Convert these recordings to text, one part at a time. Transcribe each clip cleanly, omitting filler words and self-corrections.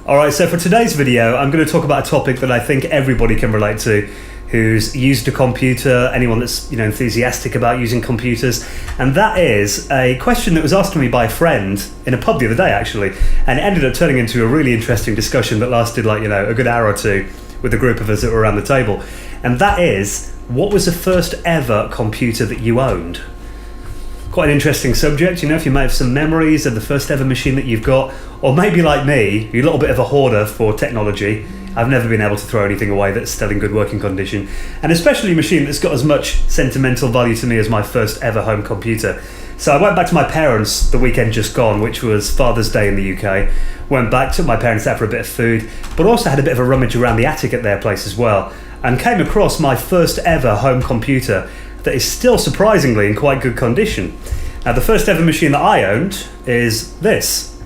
Alright, so for today's video, I'm going to talk about a topic that I think everybody can relate to who's used a computer, anyone that's enthusiastic about using computers, and that is a question that was asked to me by a friend in a pub the other day actually, and it ended up turning into a really interesting discussion that lasted a good hour or two with a group of us that were around the table, and that is, what was the first ever computer that you owned? Quite an interesting subject, if you may have some memories of the first ever machine that you've got, or maybe like me, you're a little bit of a hoarder for technology. I've never been able to throw anything away that's still in good working condition, and especially a machine that's got as much sentimental value to me as my first ever home computer. So I went back to my parents the weekend just gone, which was Father's Day in the UK. Went back, took my parents out for a bit of food, but also had a bit of a rummage around the attic at their place as well, and came across my first ever home computer that is still surprisingly in quite good condition. Now, the first ever machine that I owned is this,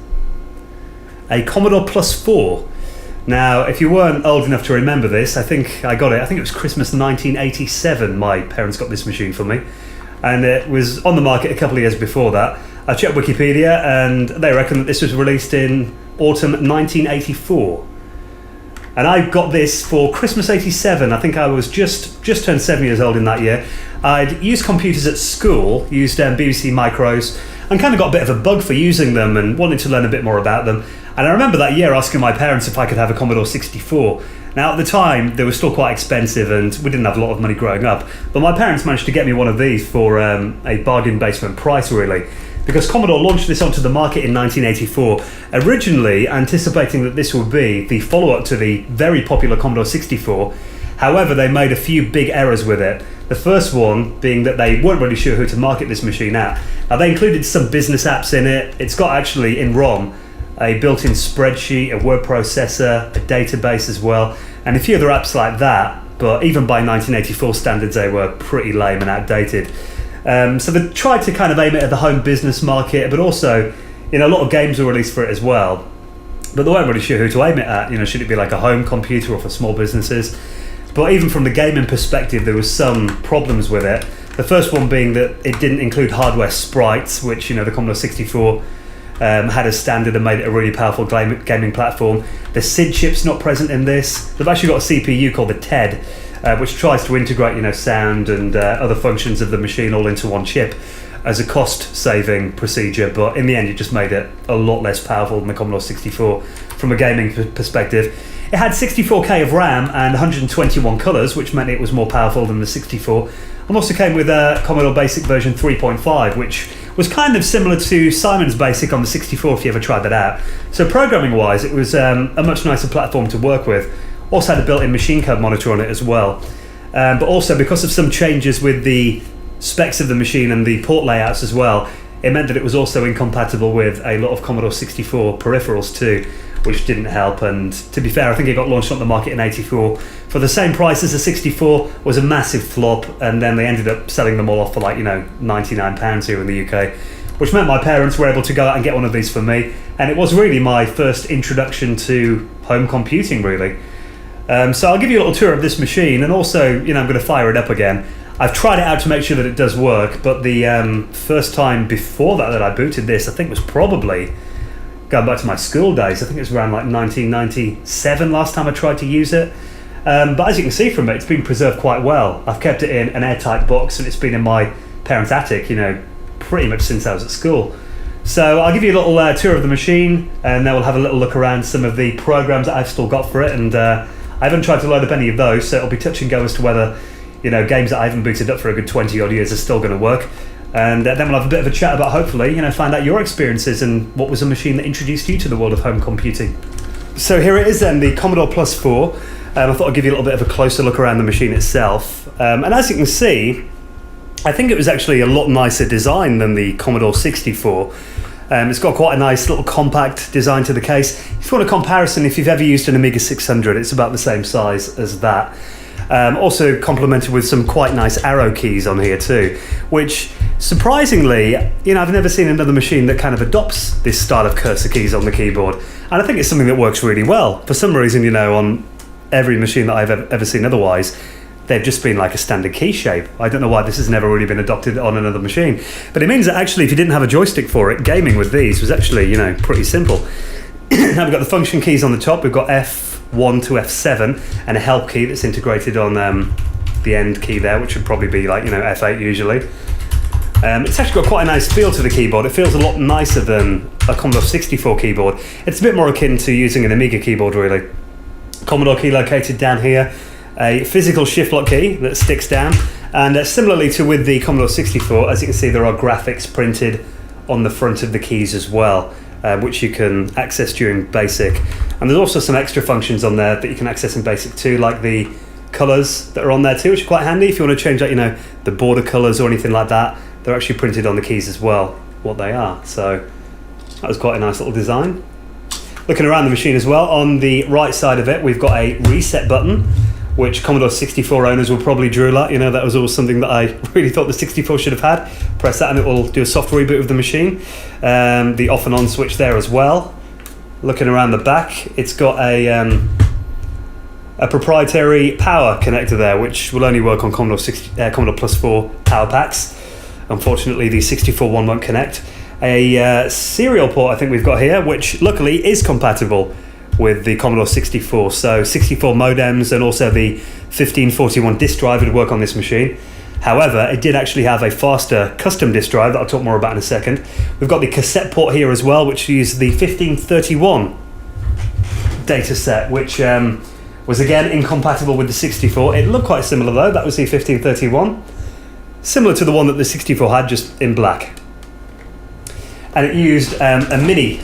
a Commodore Plus 4. Now, if you weren't old enough to remember this, I think it was Christmas 1987 my parents got this machine for me, and it was on the market a couple of years before that. I checked Wikipedia and they reckon that this was released in autumn 1984. And I got this for Christmas 87. I think I was just turned 7 years old in that year. I'd used computers at school, used BBC Micros, and kind of got a bit of a bug for using them and wanted to learn a bit more about them. And I remember that year asking my parents if I could have a Commodore 64. Now, at the time, they were still quite expensive and we didn't have a lot of money growing up. But my parents managed to get me one of these for a bargain basement price, really. Because Commodore launched this onto the market in 1984, originally anticipating that this would be the follow-up to the very popular Commodore 64. However, they made a few big errors with it. The first one being that they weren't really sure who to market this machine at. Now, they included some business apps in it. It's got actually in ROM a built-in spreadsheet, a word processor, a database as well, and a few other apps like that. But even by 1984 standards, they were pretty lame and outdated. So they tried to kind of aim it at the home business market, but also, a lot of games were released for it as well. But they weren't really sure who to aim it at. Should it be like a home computer or for small businesses? But even from the gaming perspective, there was some problems with it. The first one being that it didn't include hardware sprites, which the Commodore 64 had as standard and made it a really powerful gaming platform. The SID chip's not present in this. They've actually got a CPU called the TED, which tries to integrate sound and other functions of the machine all into one chip as a cost-saving procedure, but in the end it just made it a lot less powerful than the Commodore 64 from a gaming perspective. It had 64K of RAM and 121 colours, which meant it was more powerful than the 64, and also came with a Commodore Basic version 3.5, which was kind of similar to Simon's Basic on the 64 if you ever tried that out. So programming-wise, it was a much nicer platform to work with. Also had a built-in machine code monitor on it as well. But also, because of some changes with the specs of the machine and the port layouts as well, it meant that it was also incompatible with a lot of Commodore 64 peripherals too, which didn't help. And to be fair, I think it got launched on the market in 84 for the same price as the 64, was a massive flop, and then they ended up selling them all off for £99 here in the UK, which meant my parents were able to go out and get one of these for me, and it was really my first introduction to home computing, really. So I'll give you a little tour of this machine, and also, I'm going to fire it up again. I've tried it out to make sure that it does work, but the first time before that I booted this, I think was probably going back to my school days. I think it was around 1997 last time I tried to use it. But as you can see from it, it's been preserved quite well. I've kept it in an airtight box, and it's been in my parents' attic, pretty much since I was at school. So I'll give you a little tour of the machine, and then we'll have a little look around some of the programs that I've still got for it, and I haven't tried to load up any of those, so it'll be touch and go as to whether games that I haven't booted up for a good 20 odd years are still going to work. And then we'll have a bit of a chat about, hopefully, find out your experiences and what was a machine that introduced you to the world of home computing. So here it is then, the Commodore Plus 4. I thought I'd give you a little bit of a closer look around the machine itself. And as you can see, I think it was actually a lot nicer design than the Commodore 64. It's got quite a nice little compact design to the case. If you want a comparison, if you've ever used an Amiga 600, it's about the same size as that. Also complemented with some quite nice arrow keys on here too, which surprisingly, I've never seen another machine that kind of adopts this style of cursor keys on the keyboard, and I think it's something that works really well. For some reason, on every machine that I've ever seen otherwise, they've just been like a standard key shape. I don't know why this has never really been adopted on another machine, but it means that actually if you didn't have a joystick for it, gaming with these was actually, pretty simple. Now we've got the function keys on the top. We've got F1 to F7 and a help key that's integrated on the end key there, which would probably be like, F8 usually. It's actually got quite a nice feel to the keyboard. It feels a lot nicer than a Commodore 64 keyboard. It's a bit more akin to using an Amiga keyboard, really. Commodore key located down here. A physical shift lock key that sticks down. And similarly to with the Commodore 64, as you can see, there are graphics printed on the front of the keys as well, which you can access during Basic. And there's also some extra functions on there that you can access in Basic too, like the colours that are on there too, which are quite handy if you want to change like, the border colours or anything like that. They're actually printed on the keys as well, what they are. So that was quite a nice little design. Looking around the machine as well, on the right side of it, we've got a reset button, which Commodore 64 owners will probably drool at. That was always something that I really thought the 64 should have had. Press that and it will do a soft reboot of the machine. The off and on switch there as well. Looking around the back, it's got a proprietary power connector there, which will only work on Commodore Plus 4 power packs. Unfortunately, the 64 one won't connect. A serial port I think we've got here, which luckily is compatible with the Commodore 64. So 64 modems and also the 1541 disk drive would work on this machine. However, it did actually have a faster custom disk drive that I'll talk more about in a second. We've got the cassette port here as well, which uses the 1531 data set, which was again incompatible with the 64. It looked quite similar though. That was the 1531. Similar to the one that the 64 had, just in black. And it used a mini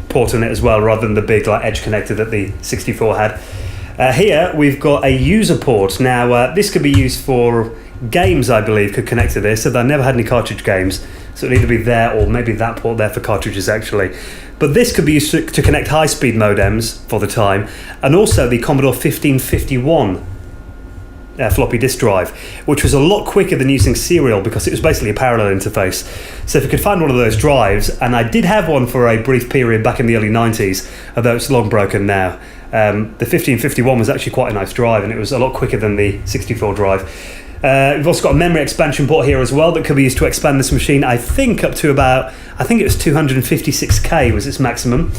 port on it as well, rather than the big edge connector that the 64 had. Here we've got a user port. Now this could be used for games, I believe, could connect to this. So I never had any cartridge games, so it'll either be there or maybe that port there for cartridges actually. But this could be used to connect high-speed modems for the time, and also the Commodore 1551 floppy disk drive, which was a lot quicker than using serial because it was basically a parallel interface. So if you could find one of those drives, and I did have one for a brief period back in the early 90s, although it's long broken now. The 1551 was actually quite a nice drive, and it was a lot quicker than the 64 drive. We've also got a memory expansion port here as well that could be used to expand this machine, I think up to about, I think it was 256K was its maximum.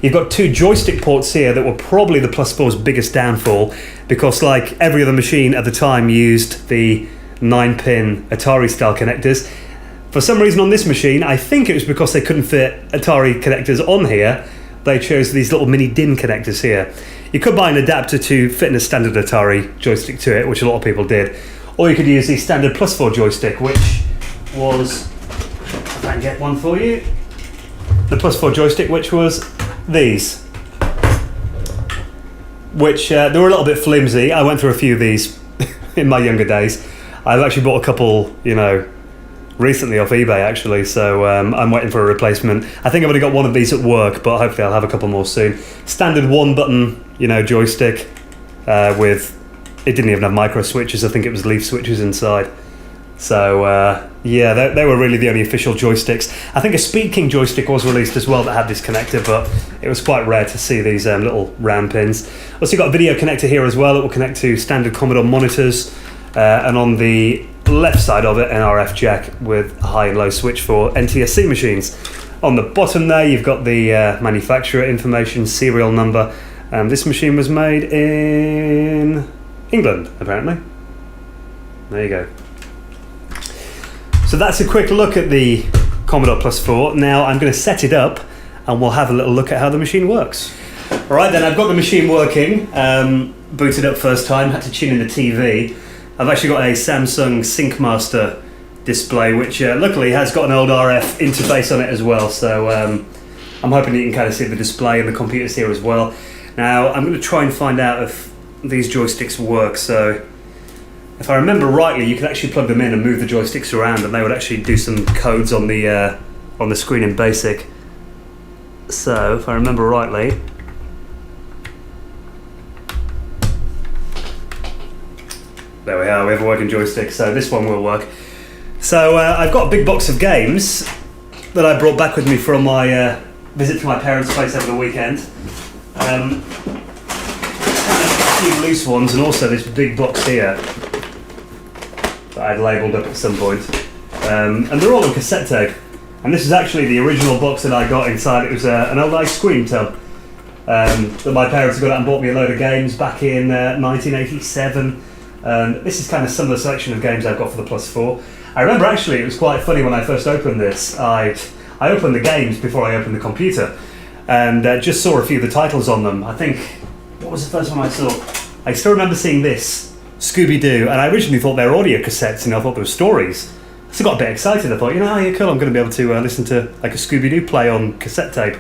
You've got two joystick ports here that were probably the Plus 4's biggest downfall, because like every other machine at the time used the 9-pin Atari style connectors. For some reason on this machine, I think it was because they couldn't fit Atari connectors on here, they chose these little mini DIN connectors here. You could buy an adapter to fit in a standard Atari joystick to it, which a lot of people did. Or you could use the standard Plus 4 joystick, which was, if I can get one for you, the Plus 4 joystick, which was these, which they were a little bit flimsy. I went through a few of these in my younger days. I've actually bought a couple, recently off eBay actually, so I'm waiting for a replacement. I think I've only got one of these at work, but hopefully I'll have a couple more soon. Standard one button, joystick with, it didn't even have micro switches. I think it was leaf switches inside. So yeah, they were really the only official joysticks. I think a Speed King joystick was released as well that had this connector, but it was quite rare to see these little round pins. Also got a video connector here as well. It will connect to standard Commodore monitors, and on the left side of it, an RF jack with a high and low switch for NTSC machines. On the bottom there, you've got the manufacturer information, serial number. This machine was made in England, apparently. There you go. So that's a quick look at the Commodore Plus 4. Now I'm going to set it up and we'll have a little look at how the machine works. Alright then, I've got the machine working, booted up first time, had to tune in the TV. I've actually got a Samsung SyncMaster display, which luckily has got an old RF interface on it as well, so I'm hoping you can kind of see the display and the computers here as well. Now I'm going to try and find out if these joysticks work. So if I remember rightly, you can actually plug them in and move the joysticks around, and they would actually do some codes on the screen in Basic. So if I remember rightly, there we are, we have a working joystick, so this one will work. So I've got a big box of games that I brought back with me from my visit to my parents' place over the weekend. A few loose ones, and also this big box here that I'd labelled up at some point. And they're all on cassette tape. And this is actually the original box that I got inside. It was an old ice cream tub. that my parents got out and bought me a load of games back in 1987. This is kind of some of the selection of games I've got for the Plus 4. I remember actually it was quite funny when I first opened this. I opened the games before I opened the computer, and just saw a few of the titles on them. I think, what was the first one I saw? I still remember seeing this, Scooby-Doo, and I originally thought they were audio cassettes, and I thought they were stories. So I got a bit excited. I thought, oh yeah, cool, I'm going to be able to listen to like a Scooby-Doo play on cassette tape.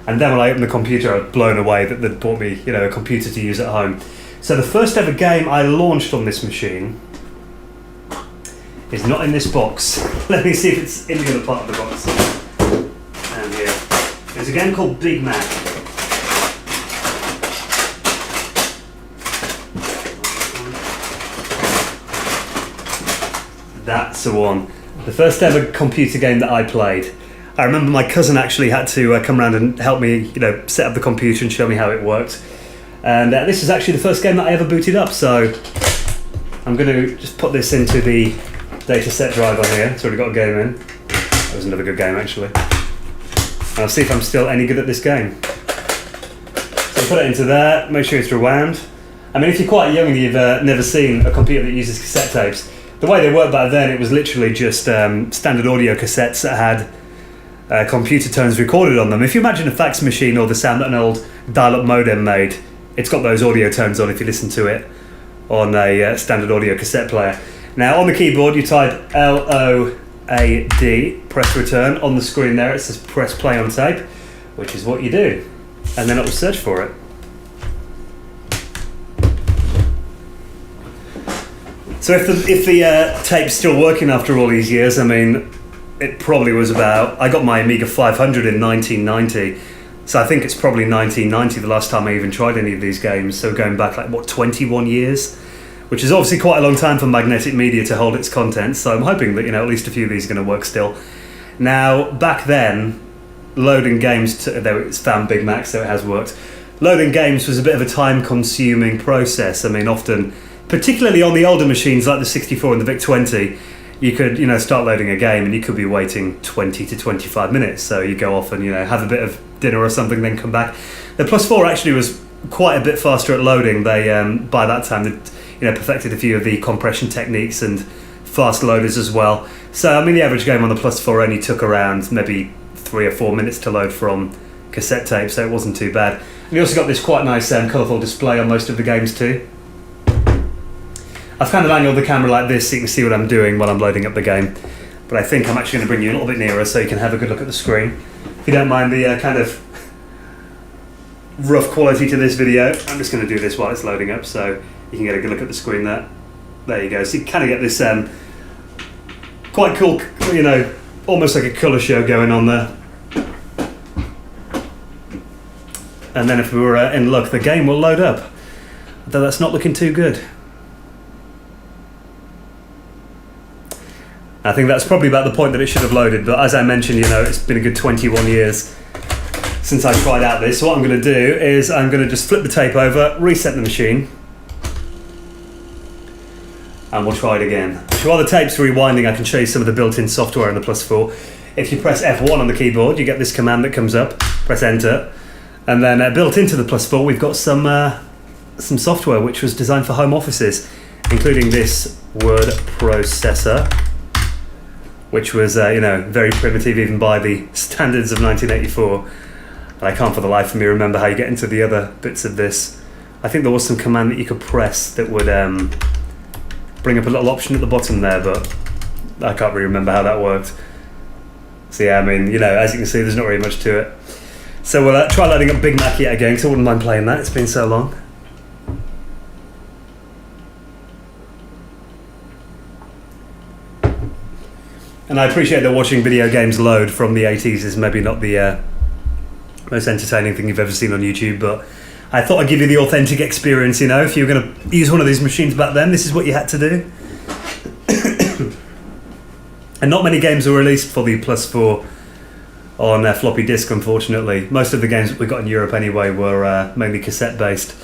And then when I opened the computer, I was blown away that they'd bought me, a computer to use at home. So the first ever game I launched on this machine is not in this box. Let me see if it's in the other part of the box. And here. There's a game called Big Mac. That's the one. The first ever computer game that I played. I remember my cousin actually had to come around and help me, set up the computer and show me how it worked. And this is actually the first game that I ever booted up, so I'm going to just put this into the data set driver here. It's already got a game in. That was another good game actually. And I'll see if I'm still any good at this game. So put it into there, make sure it's rewound. I mean, if you're quite young and you've never seen a computer that uses cassette tapes, the way they worked back then, it was literally just standard audio cassettes that had computer tones recorded on them. If you imagine a fax machine or the sound that an old dial-up modem made, it's got those audio tones on if you listen to it on a standard audio cassette player. Now on the keyboard you type LOAD, press return. On the screen there it says press play on tape, which is what you do, and then it will search for it. So if the tape's still working after all these years, I mean, it probably was about, I got my Amiga 500 in 1990, so I think it's probably 1990 the last time I even tried any of these games, so going back 21 years, which is obviously quite a long time for magnetic media to hold its contents, so I'm hoping that at least a few of these are going to work still. Now, back then, loading games, it's found Big Mac, so it has worked. Loading games was a bit of a time-consuming process. I mean, often, particularly on the older machines like the 64 and the VIC-20, you could, start loading a game and you could be waiting 20 to 25 minutes. So you go off and, have a bit of dinner or something, then come back. The Plus 4 actually was quite a bit faster at loading. They, by that time, they'd, perfected a few of the compression techniques and fast loaders as well. So, I mean, the average game on the Plus 4 only took around maybe 3 or 4 minutes to load from cassette tape, so it wasn't too bad. And you also got this quite nice colourful display on most of the games too. I've kind of angled the camera like this so you can see what I'm doing while I'm loading up the game. But I think I'm actually going to bring you a little bit nearer so you can have a good look at the screen. If you don't mind the kind of rough quality to this video, I'm just going to do this while it's loading up so you can get a good look at the screen there. There you go. So you kind of get this quite cool, almost like a colour show going on there. And then if we were in luck, the game will load up. Though that's not looking too good. I think that's probably about the point that it should have loaded, but as I mentioned, it's been a good 21 years since I tried out this. So what I'm going to do is I'm going to just flip the tape over, reset the machine, and we'll try it again. So while the tape's rewinding, I can show you some of the built-in software in the Plus 4. If you press F1 on the keyboard, you get this command that comes up, press enter, and then built into the Plus 4, we've got some software which was designed for home offices, including this word processor, which was, very primitive even by the standards of 1984. And I can't for the life of me remember how you get into the other bits of this. I think there was some command that you could press that would bring up a little option at the bottom there, but I can't really remember how that worked. So yeah, I mean, as you can see, there's not really much to it. So we'll try loading up Big Mac yet again, because I wouldn't mind playing that. It's been so long. And I appreciate that watching video games load from the 80s is maybe not the most entertaining thing you've ever seen on YouTube, but I thought I'd give you the authentic experience, if you were going to use one of these machines back then, this is what you had to do. And not many games were released for the Plus 4 on floppy disk, unfortunately. Most of the games that we got in Europe anyway were mainly cassette based.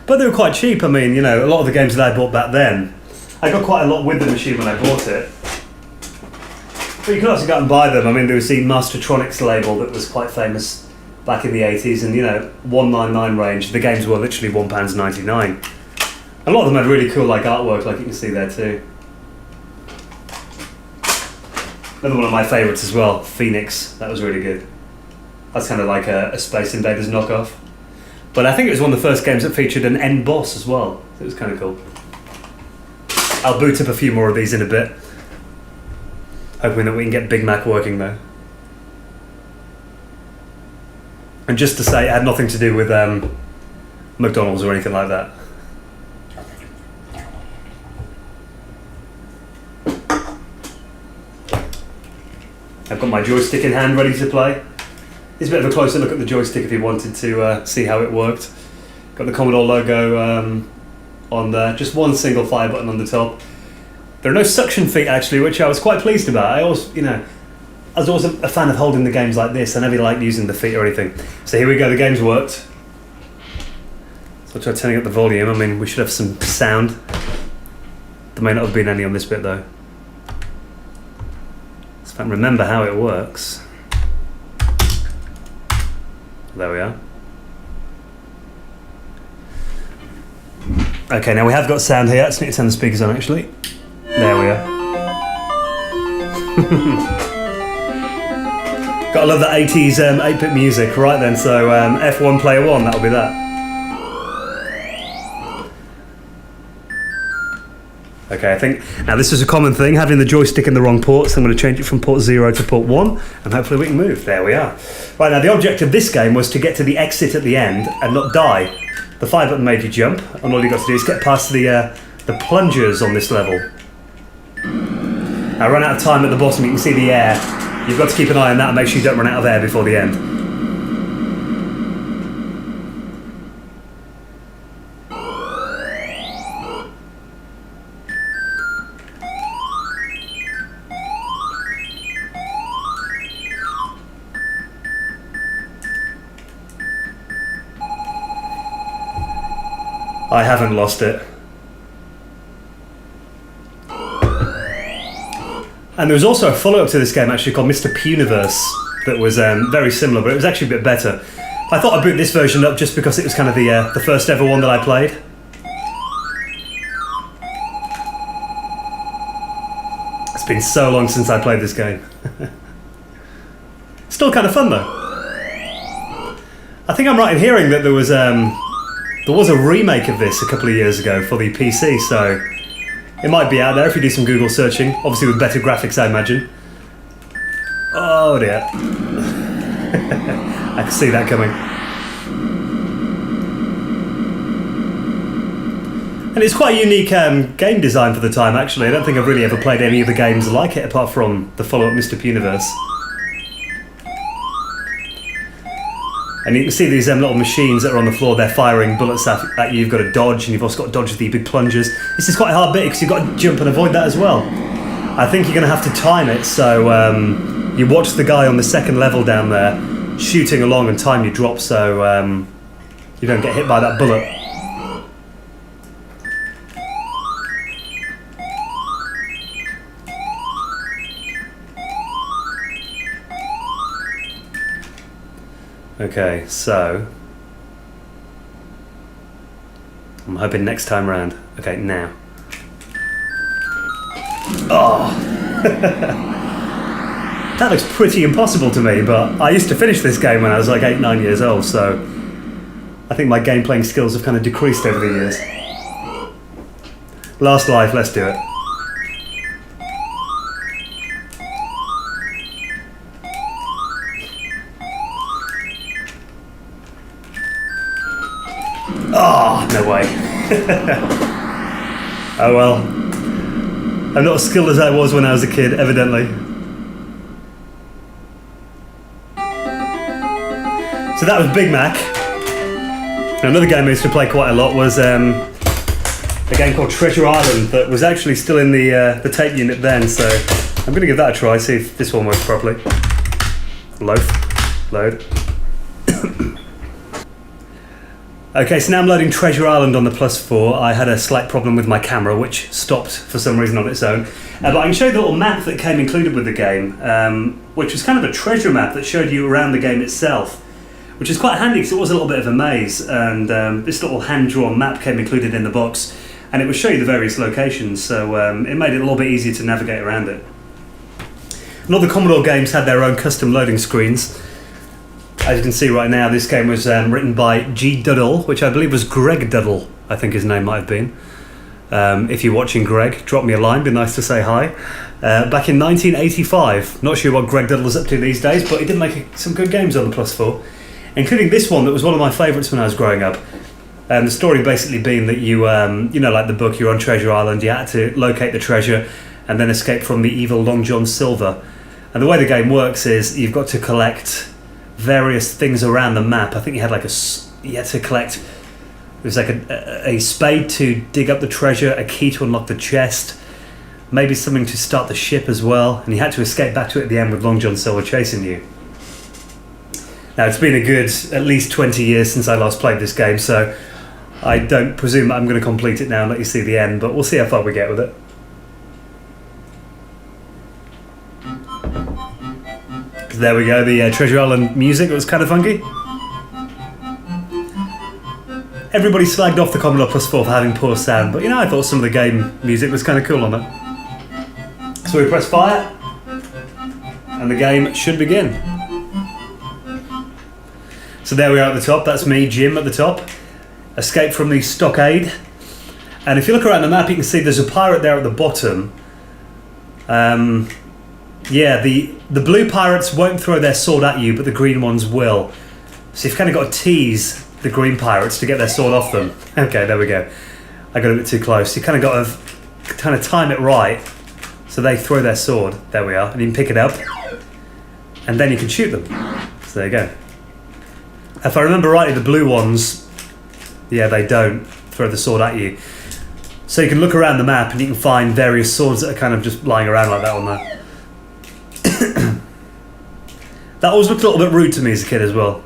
But they were quite cheap. I mean, a lot of the games that I bought back then, I got quite a lot with the machine when I bought it. But you could also go out and buy them. I mean, there was the Mastertronics label that was quite famous back in the 80s, and 199 range, the games were literally £1.99. A lot of them had really cool artwork, like you can see there too. Another one of my favourites as well, Phoenix. That was really good. That's kind of like a Space Invaders knockoff. But I think it was one of the first games that featured an end boss as well. So it was kind of cool. I'll boot up a few more of these in a bit. Hoping that we can get Big Mac working though. And just to say, it had nothing to do with McDonald's or anything like that. I've got my joystick in hand, ready to play. Here's a bit of a closer look at the joystick if you wanted to see how it worked. Got the Commodore logo on there, just one single fire button on the top. There are no suction feet actually, which I was quite pleased about. I was always a fan of holding the games like this. I never liked using the feet or anything. So here we go, the game's worked. So I'll try turning up the volume. I mean, we should have some sound. There may not have been any on this bit though. So if I can remember how it works. There we are. Okay, now we have got sound here. Let's need to turn the speakers on actually. There we are. Gotta love that 80s 8-bit music. Right then, so F1 player 1, that'll be that. Okay, I think, now this is a common thing, having the joystick in the wrong port, so I'm going to change it from port 0 to port 1, and hopefully we can move. There we are. Right, now the object of this game was to get to the exit at the end and not die. The fire button made you jump, and all you got to do is get past the plungers on this level. I run out of time at the bottom, you can see the air. You've got to keep an eye on that and make sure you don't run out of air before the end. I haven't lost it. And there was also a follow-up to this game actually called Mr. Puniverse that was very similar, but it was actually a bit better. I thought I'd boot this version up just because it was kind of the first ever one that I played. It's been so long since I played this game. Still kind of fun though. I think I'm right in hearing that there was a remake of this a couple of years ago for the PC, so it might be out there if you do some Google searching, obviously with better graphics I imagine. Oh dear. I can see that coming. And it's quite a unique game design for the time actually. I don't think I've really ever played any of the games like it apart from the follow-up Mr. Puniverse. And you can see these little machines that are on the floor, they're firing bullets at you. You've got to dodge, and you've also got to dodge the big plungers. This is quite a hard bit because you've got to jump and avoid that as well. I think you're going to have to time it, so you watch the guy on the second level down there shooting along and time your drop so you don't get hit by that bullet. Okay, so I'm hoping next time round. Okay, now. Oh! That looks pretty impossible to me, but I used to finish this game when I was like 8-9 years old, so I think my game playing skills have kind of decreased over the years. Last life, let's do it. Oh, no way. Oh well. I'm not as skilled as I was when I was a kid, evidently. So that was Big Mac. Another game I used to play quite a lot was a game called Treasure Island that was actually still in the tape unit then, so I'm going to give that a try, see if this one works properly. Load. Okay, so now I'm loading Treasure Island on the +4. I had a slight problem with my camera, which stopped for some reason on its own. But I can show you the little map that came included with the game, which was kind of a treasure map that showed you around the game itself, which is quite handy because it was a little bit of a maze, and this little hand-drawn map came included in the box, and it would show you the various locations, so it made it a little bit easier to navigate around it. And all the Commodore games had their own custom loading screens. As you can see right now, this game was written by G. Duddle, which I believe was Greg Duddle, I think his name might have been. If you're watching, Greg, drop me a line, be nice to say hi. Back in 1985, not sure what Greg Duddle's up to these days, but he did make some good games on the Plus4, including this one that was one of my favourites when I was growing up. The story basically being that you know, like the book, you're on Treasure Island, you had to locate the treasure and then escape from the evil Long John Silver. And the way the game works is you've got to collect various things around the map. I think you had like you had to collect, it was like a spade to dig up the treasure, a key to unlock the chest, maybe something to start the ship as well, and you had to escape back to it at the end with Long John Silver chasing you. Now it's been a good at least 20 years since I last played this game, so I don't presume that I'm going to complete it now and let you see the end, but we'll see how far we get with it. There we go, the Treasure Island music, it was kind of funky. Everybody slagged off the Commodore Plus4 for having poor sound, but you know, I thought some of the game music was kind of cool on it. So we press fire, and the game should begin. So there we are at the top, that's me, Jim, at the top. Escape from the stockade. And if you look around the map, you can see there's a pirate there at the bottom. Yeah, the blue pirates won't throw their sword at you, but the green ones will. So you've kind of got to tease the green pirates to get their sword off them. Okay, there we go. I got a bit too close. You kind of got to kind of time it right so they throw their sword. There we are. And you can pick it up. And then you can shoot them. So there you go. If I remember rightly, the blue ones, yeah, they don't throw the sword at you. So you can look around the map and you can find various swords that are kind of just lying around like that on there. That always looked a little bit rude to me as a kid as well.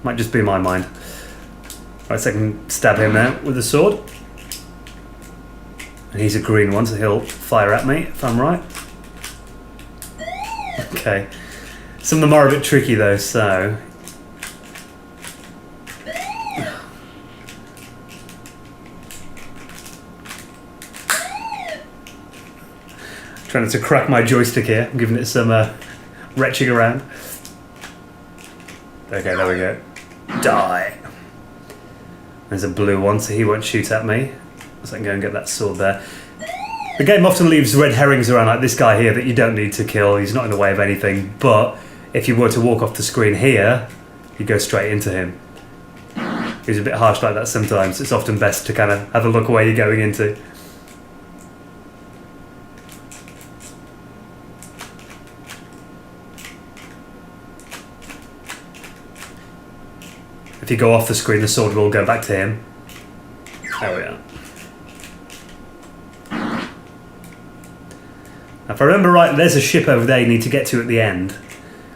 Might just be my mind. Right, so I can stab him now with the sword. And he's a green one, so he'll fire at me if I'm right. Okay. Some of them are a bit tricky though, so... Trying to crack my joystick here. I'm giving it some retching around. Okay, there we go. Die. There's a blue one, so he won't shoot at me. So I can go and get that sword there. The game often leaves red herrings around, like this guy here, that you don't need to kill. He's not in the way of anything, but if you were to walk off the screen here, you go straight into him. He's a bit harsh like that sometimes. It's often best to kind of have a look where you're going into. If you go off the screen, the sword will go back to him. There we are. Now, if I remember right, there's a ship over there you need to get to at the end.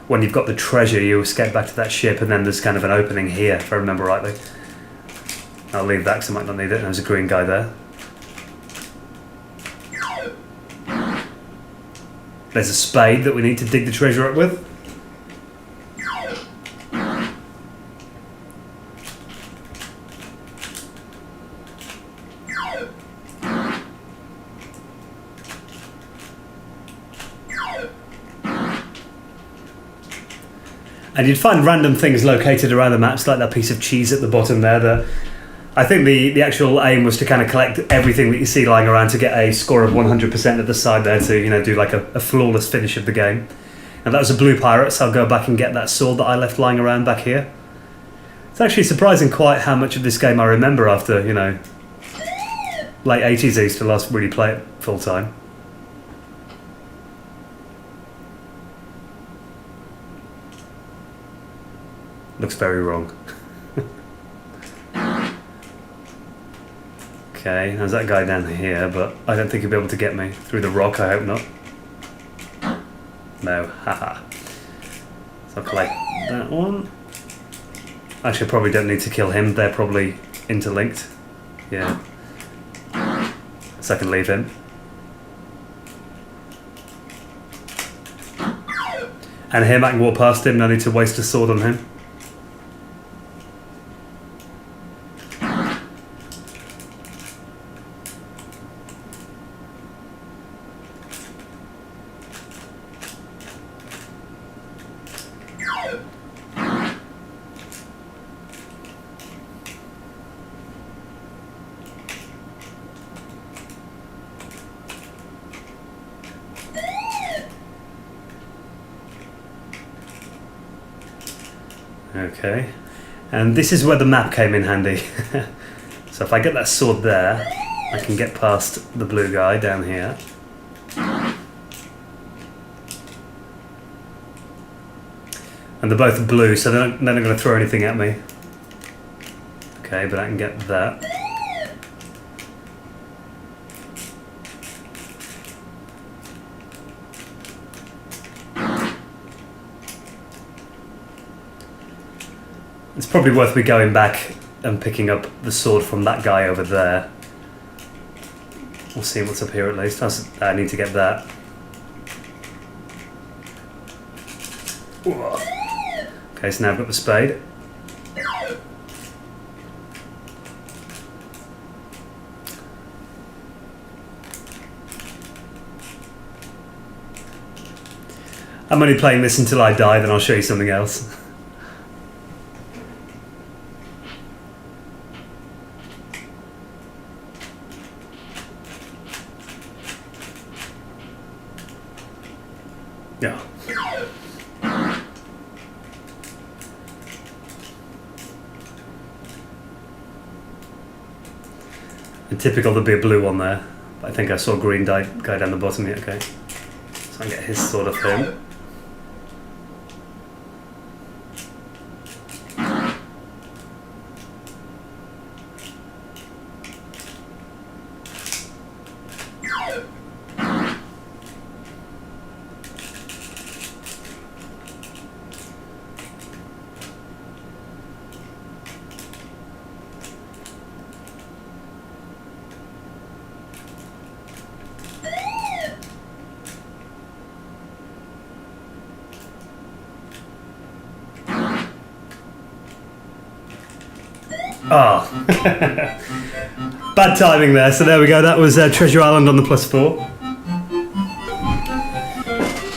When you've got the treasure, you escape back to that ship, and then there's kind of an opening here, if I remember rightly. I'll leave that because I might not need it. There's a green guy there. There's a spade that we need to dig the treasure up with. And you'd find random things located around the maps, like that piece of cheese at the bottom there. That I think the actual aim was to kind of collect everything that you see lying around to get a score of 100% at the side there to, you know, do like a flawless finish of the game. And that was a blue pirate, so I'll go back and get that sword that I left lying around back here. It's actually surprising quite how much of this game I remember after, you know, late 80s I used to last really play it full time. Looks very wrong. Okay, there's that guy down here, but I don't think he'll be able to get me through the rock, I hope not. No, haha. So I'll collect that one. Actually, I probably don't need to kill him, they're probably interlinked. Yeah. So I can leave him. And him, I can walk past him, no need to waste a sword on him. Okay, and this is where the map came in handy. So if I get that sword there, I can get past the blue guy down here. And they're both blue, so they're not going to throw anything at me. Okay, but I can get that. It's probably worth me going back and picking up the sword from that guy over there. We'll see what's up here at least. I need to get that. Okay, so now I've got the spade. I'm only playing this until I die, then I'll show you something else. Yeah. And typical there'd be a blue one there, but I think I saw green guy down the bottom here. Okay, so I can get his sword off him. Ah, oh. Bad timing there. So there we go. That was Treasure Island on the +4.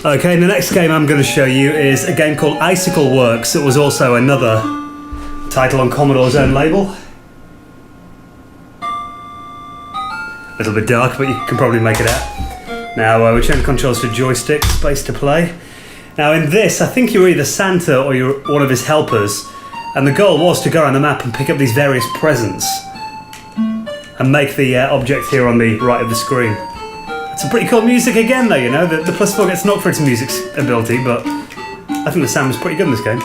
Okay, the next game I'm going to show you is a game called Icicle Works. It was also another title on Commodore's own label. A little bit dark, but you can probably make it out. Now we change the controls to joystick, space to play. Now in this, I think you're either Santa or you're one of his helpers. And the goal was to go around the map and pick up these various presents and make the object here on the right of the screen. It's a pretty cool music again though, you know. The +4 gets knocked for its music ability, but I think the sound was pretty good in this game.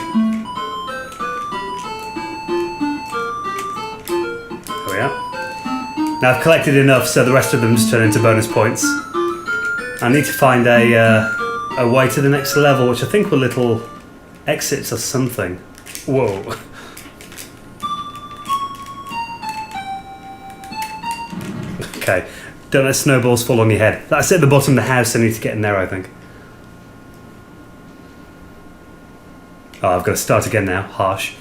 There we are. Now I've collected enough so the rest of them just turn into bonus points. I need to find a way to the next level, which I think were little exits or something. Whoa. Okay, don't let snowballs fall on your head. That's at the bottom of the house, I need to get in there, I think. Oh, I've got to start again now. Harsh.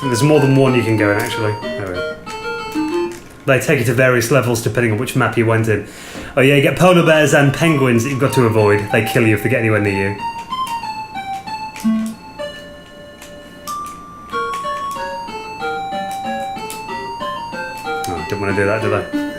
There's more than one you can go in, actually. There we go. They take you to various levels depending on which map you went in. Oh yeah, you get polar bears and penguins that you've got to avoid. They kill you if they get anywhere near you. Oh, didn't want to do that, did I?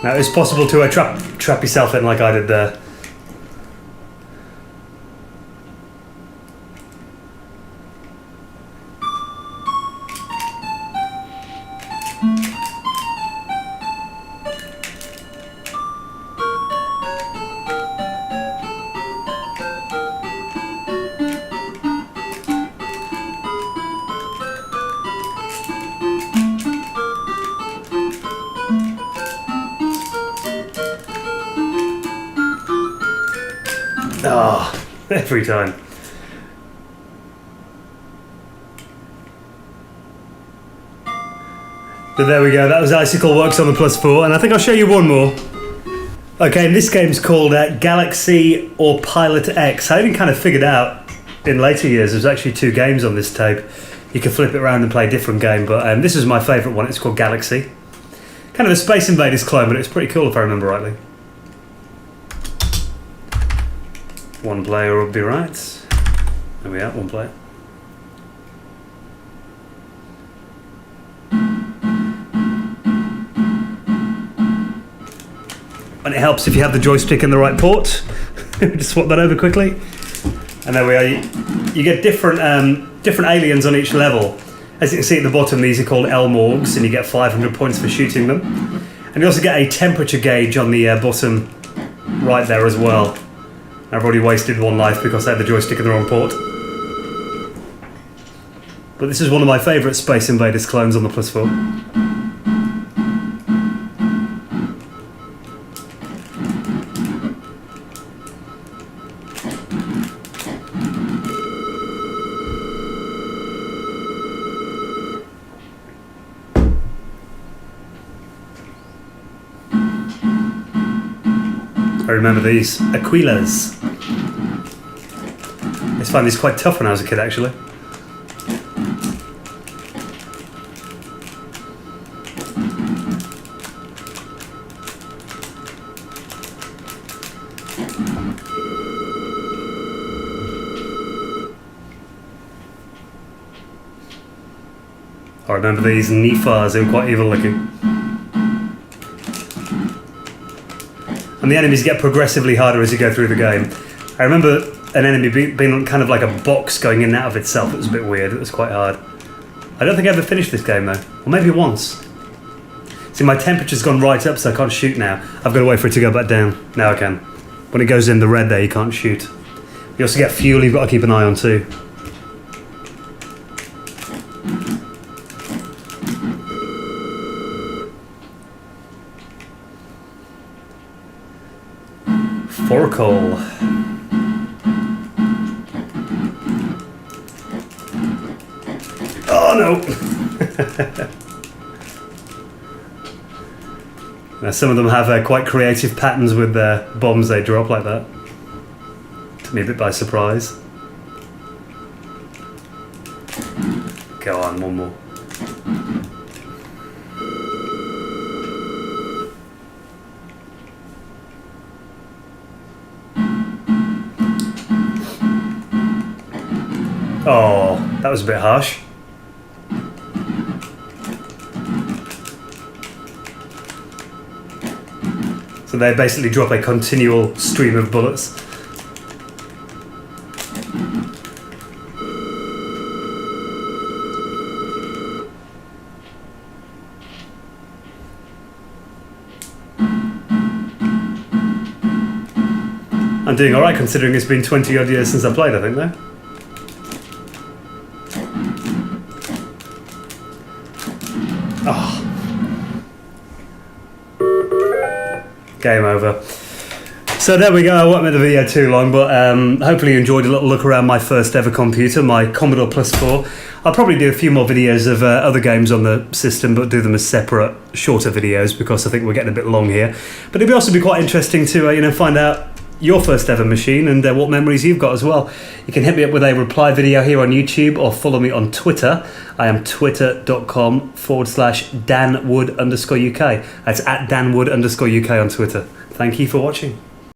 Now, it's possible to trap yourself in like I did there. Every time. But there we go, that was Icicle Works on the +4, and I think I'll show you one more. Okay, this game's called Galaxy or Pilot X. I even kind of figured out in later years there's actually 2 games on this tape. You can flip it around and play a different game, but this is my favourite one. It's called Galaxy. Kind of a Space Invaders clone, but it's pretty cool if I remember rightly. One player would be right. There we are, one player. And it helps if you have the joystick in the right port. Just swap that over quickly. And there we are. You get different aliens on each level. As you can see at the bottom, these are called L-Morgs, and you get 500 points for shooting them. And you also get a temperature gauge on the bottom right there as well. I've already wasted 1 life because I had the joystick in the wrong port. But this is one of my favourite Space Invaders clones on the +4. I remember these Aquilas. I used to find these quite tough when I was a kid, actually. I remember these Nefars, they were quite evil looking. And the enemies get progressively harder as you go through the game. I remember an enemy being kind of like a box going in and out of itself. It was a bit weird, it was quite hard. I don't think I ever finished this game though. Or maybe once. See, my temperature's gone right up so I can't shoot now. I've got to wait for it to go back down. Now I can. When it goes in the red there, you can't shoot. You also get fuel you've got to keep an eye on too. Foracle. Oh no! Now, some of them have quite creative patterns with their bombs they drop like that. Took me a bit by surprise. Go on, one more. Oh, that was a bit harsh. So they basically drop a continual stream of bullets. I'm doing alright considering it's been 20 odd years since I played, I think, though. Oh. Game over. So there we go. I won't make the video too long, but hopefully you enjoyed a little look around my first ever computer, my Commodore +4. I'll probably do a few more videos of other games on the system, but do them as separate, shorter videos because I think we're getting a bit long here. But it'd also be quite interesting to find out your first ever machine and what memories you've got as well. You can hit me up with a reply video here on YouTube or follow me on Twitter. I am twitter.com/danwood_UK. That's at danwood_UK on Twitter. Thank you for watching.